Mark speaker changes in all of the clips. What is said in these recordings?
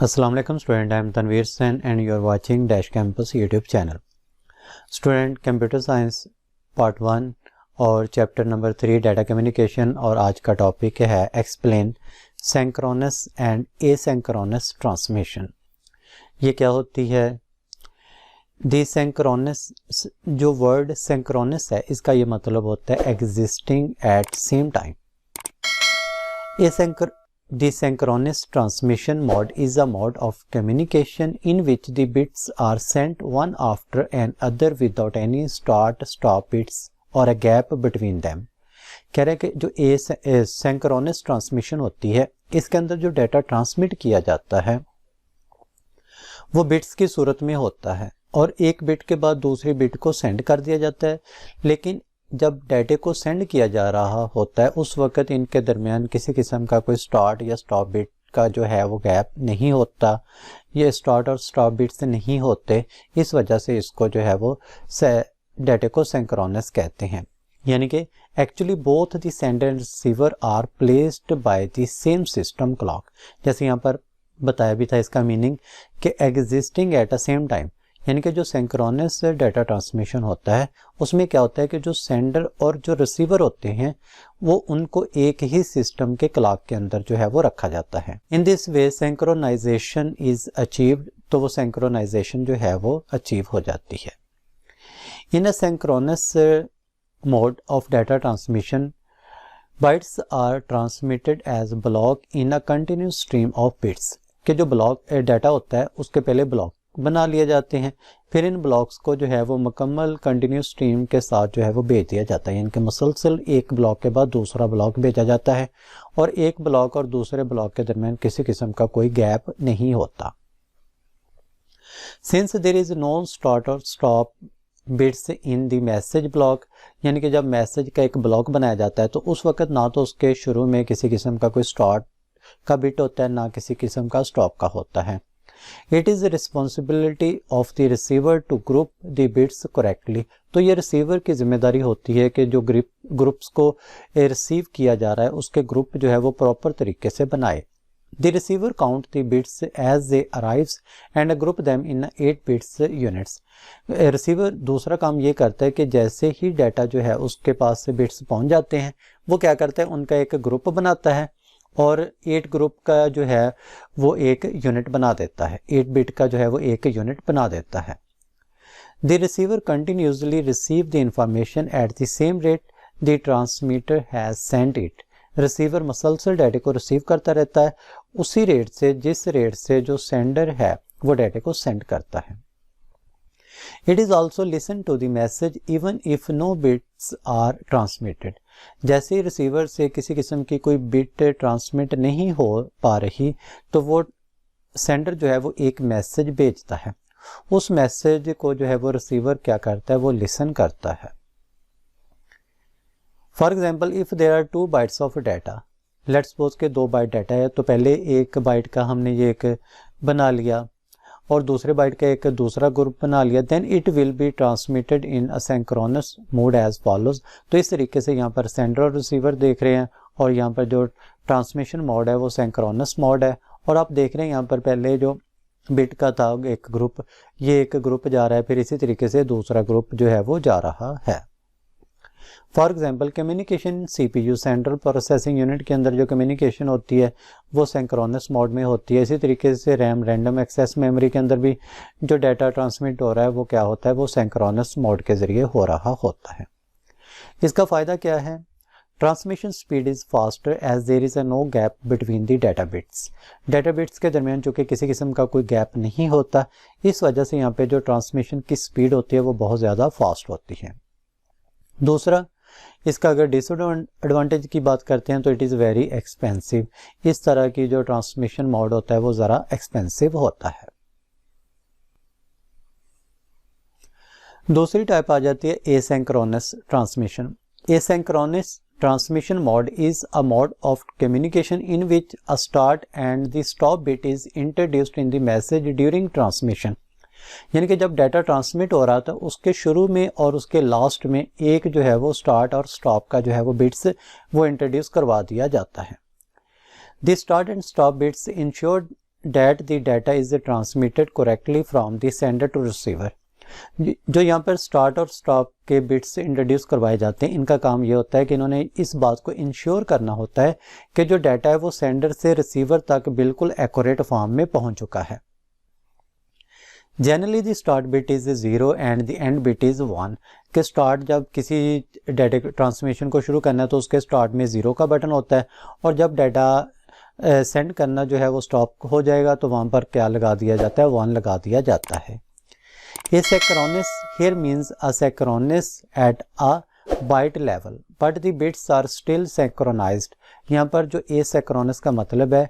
Speaker 1: Assalamu alaikum student, I am Tanveer Sen and you are watching Dash Campus YouTube channel. Student computer science part 1 और chapter number 3 data communication और आज का topic है explain synchronous and asynchronous transmission. ये क्या होती है? The synchronous, जो वर्ड सिंक्रोनस है इसका ये मतलब होता है existing at same time. The synchronous transmission mode is a mode of communication in which the bits are sent one after another without any start-stop bits or a gap between them। कह रहे हैं कि जो synchronous transmission होती है इसके अंदर जो डाटा ट्रांसमिट किया जाता है वो बिट्स की सूरत में होता है और एक बिट के बाद दूसरी बिट को सेंड कर दिया जाता है, लेकिन जब डाटे को सेंड किया जा रहा होता है उस वक्त इनके दरमियान किसी किस्म का कोई स्टार्ट या स्टॉप बिट का जो है वो गैप नहीं होता। ये स्टार्ट और स्टॉप बिट्स नहीं होते, इस वजह से इसको जो है वो डाटे को सिंक्रोनस कहते हैं। यानी कि actually both the sender and receiver are placed by the same system clock. जैसे यहाँ पर बताया भी था इसका मीनिंग कि existing at a same time, यानी कि जो सिंक्रोनस डाटा ट्रांसमिशन होता है उसमें क्या होता है कि जो सेंडर और जो रिसीवर होते हैं वो उनको एक ही सिस्टम के क्लॉक के अंदर जो है वो रखा जाता है। In this way synchronization is achieved, तो वो सिंक्रोनाइजेशन जो है वो अचीव हो जाती है। In a synchronous mode of data transmission bytes are transmitted as block in a continuous stream of bits. कि जो ब्लॉक डाटा होता है उसके पहले ब्लॉक बना लिए जाते हैं, फिर इन ब्लॉक्स को जो है वो मुकम्मल कंटिन्यूस स्ट्रीम के साथ जो है वो भेज दिया जाता है। यानी कि मुसलसल एक ब्लॉक के बाद दूसरा ब्लॉक भेजा जाता है और एक ब्लॉक और दूसरे ब्लॉक के दरमियान किसी किस्म का कोई गैप नहीं होता। Since there is no start और stop bits in the message block, यानी कि जब मैसेज का एक ब्लॉक बनाया जाता है तो उस वक्त ना तो उसके शुरू में किसी किस्म का कोई स्टार्ट का बिट होता है ना किसी किस्म का स्टॉप का होता है। It is the responsibility of the receiver to group the bits correctly। तो ये रिसीवर की जिम्मेदारी होती है कि जो ग्रुप्स को रिसीव किया जा रहा है उसके ग्रुप जो है वो प्रॉपर तरीके से बनाए। The receiver count the bits as they arrives and group them in 8 bits units। Receiver दूसरा काम ये करता है कि जैसे ही डाटा जो है उसके पास से बिट्स पहुंच जाते हैं वो क्या करता है, उनका एक ग्रुप बनाता है और 8 ग्रुप का जो है वो एक यूनिट बना देता है, 8 बिट का जो है वो एक यूनिट बना देता है। The receiver continuously receive the information at the same rate the transmitter has sent it. Receiver मुसलसल डाटे को रिसीव करता रहता है उसी रेट से जिस रेट से जो सेंडर है वो डाटे को सेंड करता है। It is also listen to the message even if no bits are transmitted। जैसे ही रिसीवर से किसी किस्म की कोई बिट ट्रांसमिट नहीं हो पा रही तो वो सेंडर जो है वो एक मैसेज भेजता है, उस मैसेज को जो है वो रिसीवर क्या करता है वो लिसन करता है। For example if there are 2 bytes of data, let's suppose के 2 बाइट डाटा है तो पहले एक बाइट का हमने ये एक बना लिया और दूसरे बाइट का एक दूसरा ग्रुप बना लिया, then it will be transmitted in a synchronous mode as follows. तो इस तरीके से यहाँ पर सेंडर और रिसीवर देख रहे हैं और यहाँ पर जो ट्रांसमिशन मोड है वो सिंक्रोनस मोड है। और आप देख रहे हैं यहाँ पर पहले जो बिट का था एक ग्रुप, ये एक ग्रुप जा रहा है, फिर इसी तरीके से दूसरा ग्रुप जो है वो जा रहा है। For example communication CPU central processing unit के अंदर जो कम्युनिकेशन होती है वो सिंक्रोनस मोड में होती है। इसी तरीके से रैम रैंडम एक्सेस मेमोरी के अंदर भी जो डाटा ट्रांसमिट हो रहा है वो क्या होता है, वो सिंक्रोनस मोड के जरिए हो रहा होता है। इसका फ़ायदा क्या है? Transmission speed is faster as there is a no gap between the data bits. Data bits के दरमियान चूँकि किसी किस्म का कोई गैप नहीं होता, इस वजह से यहाँ पे जो ट्रांसमिशन की स्पीड होती है वो बहुत ज़्यादा फास्ट होती है। दूसरा, इसका अगर डिसएडवांटेज की बात करते हैं तो इट इज़ वेरी एक्सपेंसिव। इस तरह की जो ट्रांसमिशन मोड होता है वो ज़रा एक्सपेंसिव होता है। दूसरी टाइप आ जाती है asynchronous transmission. Asynchronous transmission mode is a mode of communication in which a start and the stop bit is introduced in the message during transmission. यानी कि जब डाटा ट्रांसमिट हो रहा था उसके शुरू में और उसके लास्ट में एक जो है वो स्टार्ट और स्टॉप का जो है वो बिट्स वो इंट्रोड्यूस करवा दिया जाता है। The start and stop bits insured that the data is transmitted correctly from the sender to receiver। जो यहाँ पर स्टार्ट और स्टॉप के बिट्स इंट्रोड्यूस करवाए जाते हैं, इनका काम ये होता है कि इन्होंने इस बात को इंश्योर करना होता है कि जो डाटा है वो सेंडर से रिसीवर तक बिल्कुल एक्यूरेट फॉर्म में पहुंच चुका है। Generally the start bit is 0 and the end bit is 1। कि स्टार्ट जब किसी डाटा ट्रांसमिशन को शुरू करना है तो उसके स्टार्ट में 0 का बटन होता है, और जब डाटा सेंड करना जो है वो स्टॉप हो जाएगा तो वहाँ पर क्या लगा दिया जाता है, 1 लगा दिया जाता है। Asynchronous here means asynchronous at a byte level but the bits are still synchronized। यहाँ पर जो asynchronous का मतलब है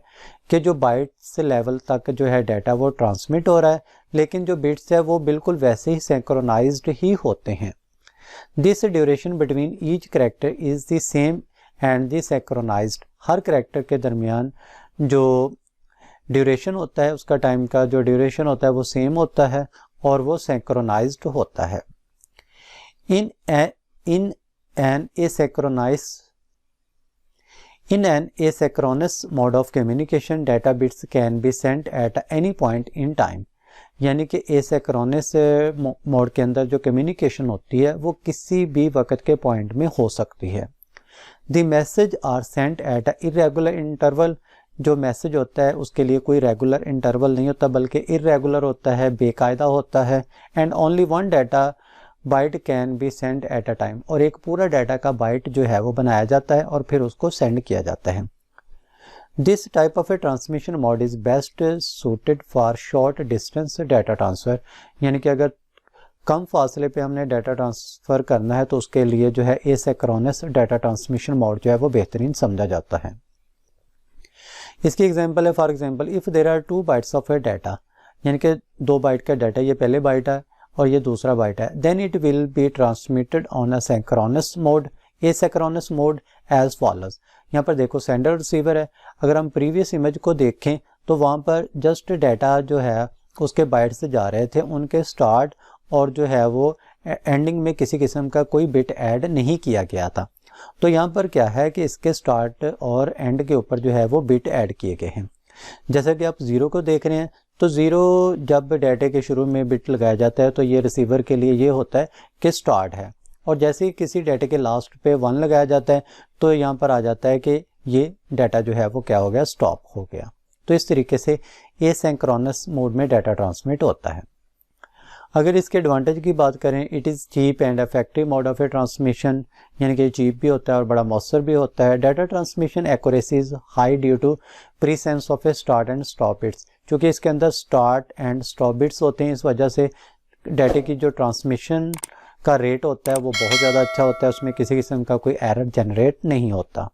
Speaker 1: कि जो बाइट्स लेवल तक जो है डाटा वो ट्रांसमिट हो रहा है, लेकिन जो बिट्स है वो बिल्कुल वैसे ही सिंक्रोनाइज्ड ही होते हैं। This duration between each character is the same and the synchronized. हर करेक्टर के दरमियान जो ड्यूरेशन होता है, उसका टाइम का जो ड्यूरेशन होता है वो सेम होता है और वो सिंक्रोनाइज्ड होता है। In an asynchronous mode of communication, data bits can be sent at any point in time। यानी कि एसिंक्रोनस मोड के अंदर जो कम्युनिकेशन होती है वो किसी भी वक्त के पॉइंट में हो सकती है। The message are sent at a irregular interval. जो मैसेज होता है उसके लिए कोई रेगुलर इंटरवल नहीं होता बल्कि इरेगुलर होता है, बेकायदा होता है। And only one data byte can be send at a time. और एक पूरा डाटा का बाइट जो है वो बनाया जाता है और फिर उसको सेंड किया जाता है। This type of a transmission mode is best suited for short distance data transfer. यानी कि अगर कम फासले पे हमने डाटा ट्रांसफ़र करना है तो उसके लिए जो है एसिंक्रोनस डाटा ट्रांसमिशन मोड जो है वो बेहतरीन समझा जाता है। इसकी एग्जांपल है, for example if there are 2 bytes of a data, यानी कि 2 बाइट का डाटा, ये पहले बाइट है और ये दूसरा बाइट है, then it will be transmitted on a synchronous mode. Asynchronous mode as follows. यहाँ पर देखो सेंडर रिसीवर है। अगर हम प्रीवियस इमेज को देखें तो वहाँ पर जस्ट डाटा जो है उसके बाइट से जा रहे थे, उनके स्टार्ट और जो है वो एंडिंग में किसी किस्म का कोई बिट ऐड नहीं किया गया था। तो यहाँ पर क्या है कि इसके स्टार्ट और एंड के ऊपर जो है वो बिट ऐड किए गए हैं। जैसा कि आप 0 को देख रहे हैं तो 0 जब डाटे के शुरू में बिट लगाया जाता है तो ये रिसीवर के लिए ये होता है कि स्टार्ट है, और जैसे ही किसी डाटे के लास्ट पे 1 लगाया जाता है तो यहाँ पर आ जाता है कि ये डाटा जो है वो क्या हो गया, स्टॉप हो गया। तो इस तरीके से एसिंक्रोनस मोड में डाटा ट्रांसमिट होता है। अगर इसके एडवांटेज की बात करें, it is cheap and effective mode of a transmission. यानी कि चीप भी होता है और बड़ा मौसर भी होता है। Data transmission accuracy is high due to presence of a start and stop bits. क्योंकि इसके अंदर स्टार्ट एंड स्टॉप बिट्स होते हैं, इस वजह से डाटे की जो ट्रांसमिशन का रेट होता है वो बहुत ज़्यादा अच्छा होता है, उसमें किसी किस्म का कोई एरर जनरेट नहीं होता।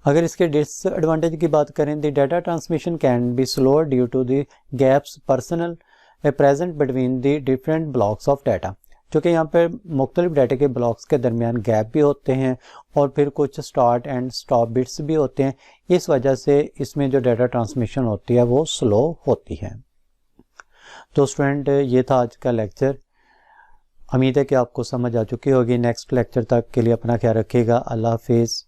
Speaker 1: अगर इसके डिसएडवांटेज की बात करें, the data transmission can be slow due to the gaps personal present between the different blocks of data. क्योंकि यहाँ पर मुख्तलिफ डाटा के ब्लॉक्स के दरमियान गैप भी होते हैं और फिर कुछ स्टार्ट एंड स्टॉप बिट्स भी होते हैं, इस वजह से इसमें जो डाटा ट्रांसमिशन होती है वो स्लो होती है। तो स्टूडेंट, ये था आज का लेक्चर। उम्मीद है कि आपको समझ आ चुकी होगी। नेक्स्ट लेक्चर तक के लिए अपना ख्याल रखिएगा। अल्लाह हाफिज़।